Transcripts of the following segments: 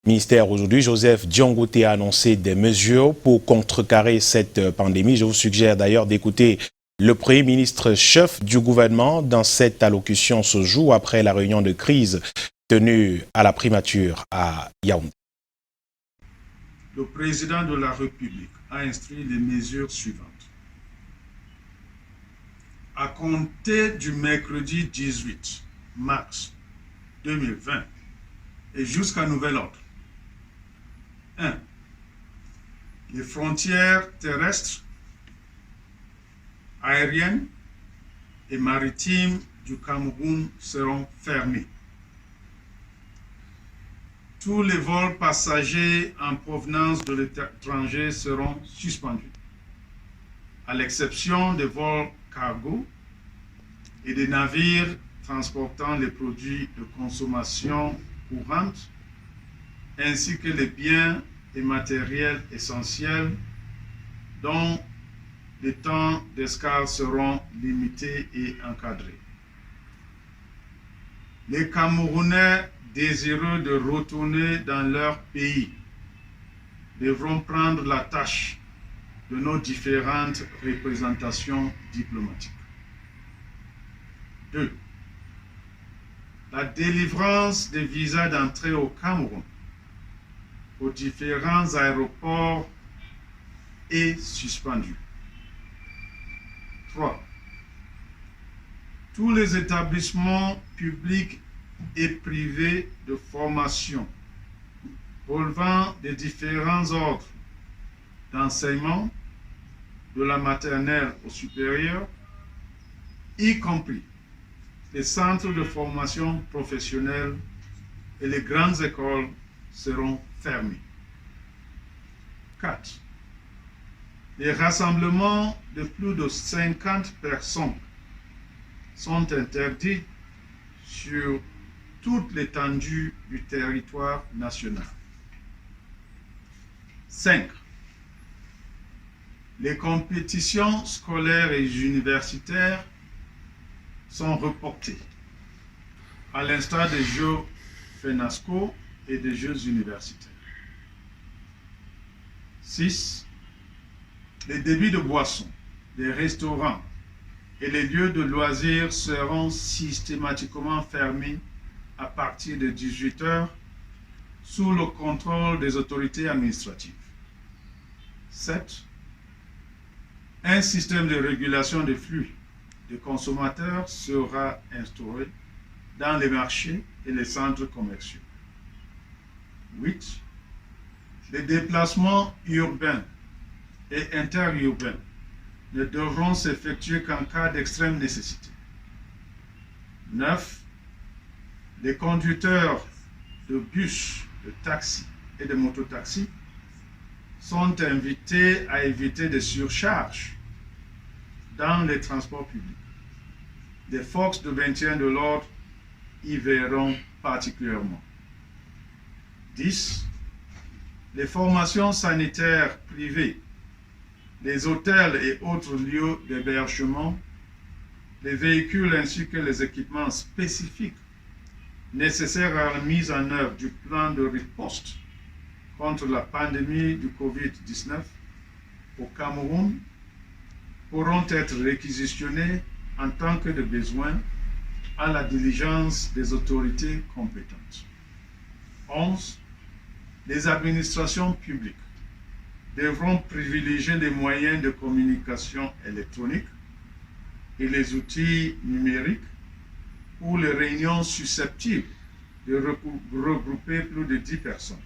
ministère aujourd'hui, Joseph Diangote a annoncé des mesures pour contrecarrer cette pandémie. Je vous suggère d'ailleurs d'écouter le Premier ministre chef du gouvernement dans cette allocution ce jour après la réunion de crise tenue à la primature à Yaoundé. Le président de la République a instruit les mesures suivantes. À compter du mercredi 18 mars 2020 et jusqu'à nouvel ordre, 1. Les frontières terrestres, aériennes et maritimes du Cameroun seront fermées. Tous les vols passagers en provenance de l'étranger seront suspendus, à l'exception des vols cargo et des navires transportant les produits de consommation courante, ainsi que les biens et matériels essentiels dont les temps d'escale seront limités et encadrés. Les Camerounais désireux de retourner dans leur pays devront prendre la tâche de nos différentes représentations diplomatiques. 2. La délivrance des visas d'entrée au Cameroun aux différents aéroports est suspendue. 3. Tous les établissements publics et privés de formation relevant des différents ordres d'enseignement, de la maternelle au supérieur, y compris les centres de formation professionnelle et les grandes écoles, seront fermés. 4. Les rassemblements de plus de 50 personnes sont interdits sur toute l'étendue du territoire national. 5. Les compétitions scolaires et universitaires sont reportées, à l'instar des Jeux FENASCO et des Jeux universitaires. 6. Les débits de boissons, les restaurants et les lieux de loisirs seront systématiquement fermés à partir de 18 h sous le contrôle des autorités administratives. 7. Un système de régulation des flux de consommateurs sera instauré dans les marchés et les centres commerciaux. 8. Les déplacements urbains et interurbains ne devront s'effectuer qu'en cas d'extrême nécessité. 9. Les conducteurs de bus, de taxis et de mototaxis sont invités à éviter des surcharges dans les transports publics. Les forces de maintien de l'ordre y verront particulièrement. 10. Les formations sanitaires privées, les hôtels et autres lieux d'hébergement, les véhicules ainsi que les équipements spécifiques nécessaires à la mise en œuvre du plan de riposte contre la pandémie du Covid-19 au Cameroun pourront être réquisitionnés en tant que de besoin à la diligence des autorités compétentes. 11. Les administrations publiques devront privilégier les moyens de communication électronique et les outils numériques pour les réunions susceptibles de regrouper plus de 10 personnes.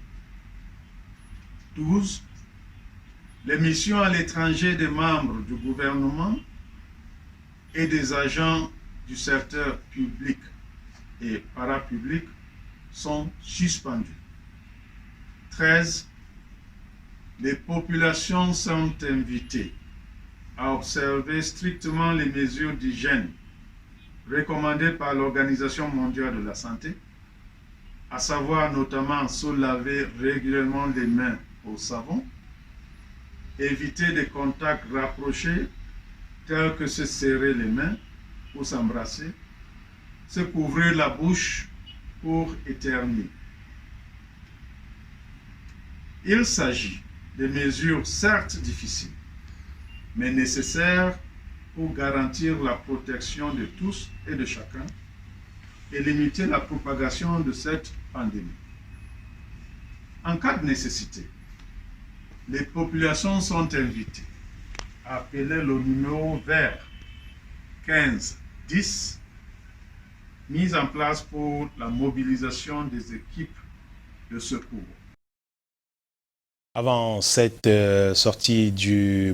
12. Les missions à l'étranger des membres du gouvernement et des agents du secteur public et parapublic sont suspendues. 13. Les populations sont invitées à observer strictement les mesures d'hygiène recommandées par l'Organisation mondiale de la santé, à savoir notamment se laver régulièrement les mains au savon, éviter des contacts rapprochés tels que se serrer les mains ou s'embrasser, se couvrir la bouche pour éternuer. Il s'agit de mesures certes difficiles, mais nécessaires pour garantir la protection de tous et de chacun et limiter la propagation de cette pandémie. En cas de nécessité, les populations sont invitées à appeler le numéro vert 1510 mis en place pour la mobilisation des équipes de secours. Avant cette sortie du